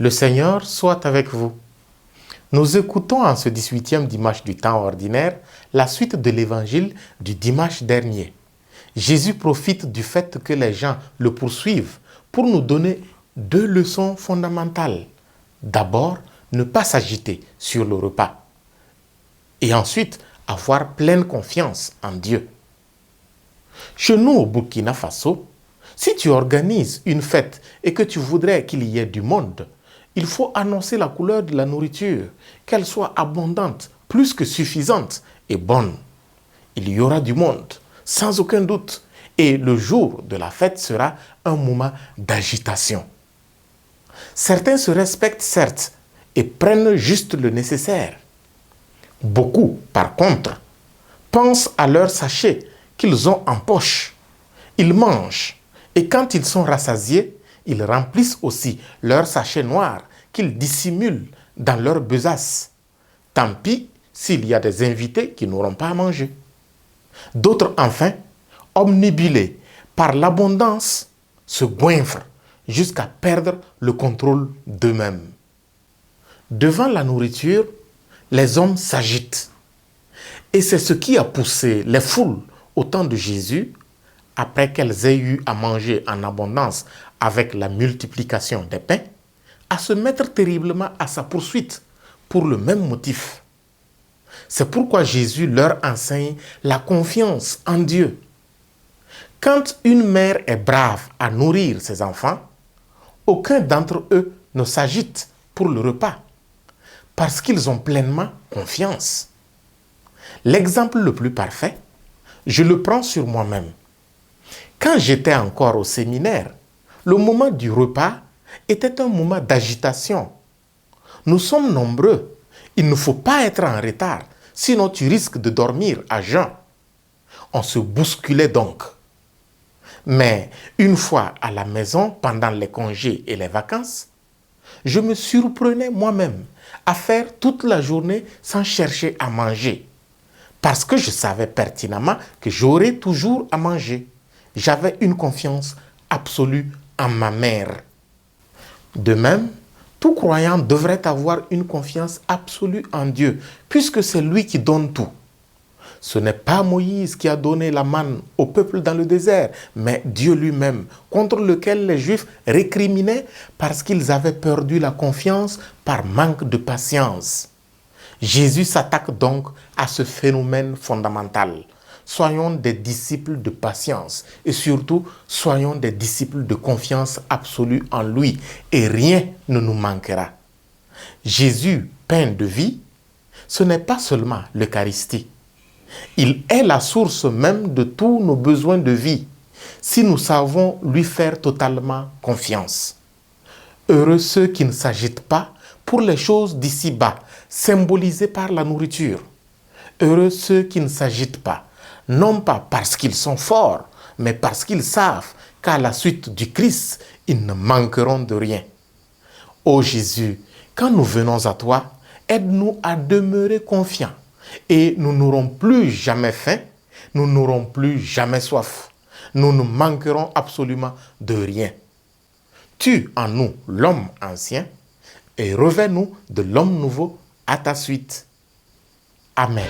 Le Seigneur soit avec vous. Nous écoutons en ce 18e dimanche du temps ordinaire la suite de l'évangile du dimanche dernier. Jésus profite du fait que les gens le poursuivent pour nous donner deux leçons fondamentales. D'abord, ne pas s'agiter sur le repas. Et ensuite, avoir pleine confiance en Dieu. Chez nous au Burkina Faso, si tu organises une fête et que tu voudrais qu'il y ait du monde, il faut annoncer la couleur de la nourriture, qu'elle soit abondante, plus que suffisante et bonne. Il y aura du monde, sans aucun doute, et le jour de la fête sera un moment d'agitation. Certains se respectent certes et prennent juste le nécessaire. Beaucoup, par contre, pensent à leurs sachets qu'ils ont en poche. Ils mangent et quand ils sont rassasiés, ils remplissent aussi leurs sachets noirs qu'ils dissimulent dans leur besace. Tant pis s'il y a des invités qui n'auront pas à manger. D'autres, enfin, omnibulés par l'abondance, se goinfrent jusqu'à perdre le contrôle d'eux-mêmes. Devant la nourriture, les hommes s'agitent. Et c'est ce qui a poussé les foules au temps de Jésus, après qu'elles aient eu à manger en abondance avec la multiplication des pains, à se mettre terriblement à sa poursuite pour le même motif. C'est pourquoi Jésus leur enseigne la confiance en Dieu. Quand une mère est brave à nourrir ses enfants, aucun d'entre eux ne s'agite pour le repas, parce qu'ils ont pleinement confiance. L'exemple le plus parfait, je le prends sur moi-même. Quand j'étais encore au séminaire, le moment du repas était un moment d'agitation. Nous sommes nombreux. Il ne faut pas être en retard, sinon tu risques de dormir à jeun. On se bousculait donc. Mais une fois à la maison, pendant les congés et les vacances, je me surprenais moi-même à faire toute la journée sans chercher à manger. Parce que je savais pertinemment que j'aurais toujours à manger. J'avais une confiance absolue en ma mère. De même, tout croyant devrait avoir une confiance absolue en Dieu, puisque c'est lui qui donne tout. Ce n'est pas Moïse qui a donné la manne au peuple dans le désert, mais Dieu lui-même, contre lequel les Juifs récriminaient parce qu'ils avaient perdu la confiance par manque de patience. Jésus s'attaque donc à ce phénomène fondamental. Soyons des disciples de patience et surtout, soyons des disciples de confiance absolue en lui et rien ne nous manquera. Jésus, pain de vie, ce n'est pas seulement l'Eucharistie. Il est la source même de tous nos besoins de vie, si nous savons lui faire totalement confiance. Heureux ceux qui ne s'agitent pas pour les choses d'ici-bas, symbolisées par la nourriture. Heureux ceux qui ne s'agitent pas, non pas parce qu'ils sont forts, mais parce qu'ils savent qu'à la suite du Christ, ils ne manqueront de rien. Ô Jésus, quand nous venons à toi, aide-nous à demeurer confiants et nous n'aurons plus jamais faim, nous n'aurons plus jamais soif. Nous ne manquerons absolument de rien. Tue en nous l'homme ancien et revêt-nous de l'homme nouveau à ta suite. Amen.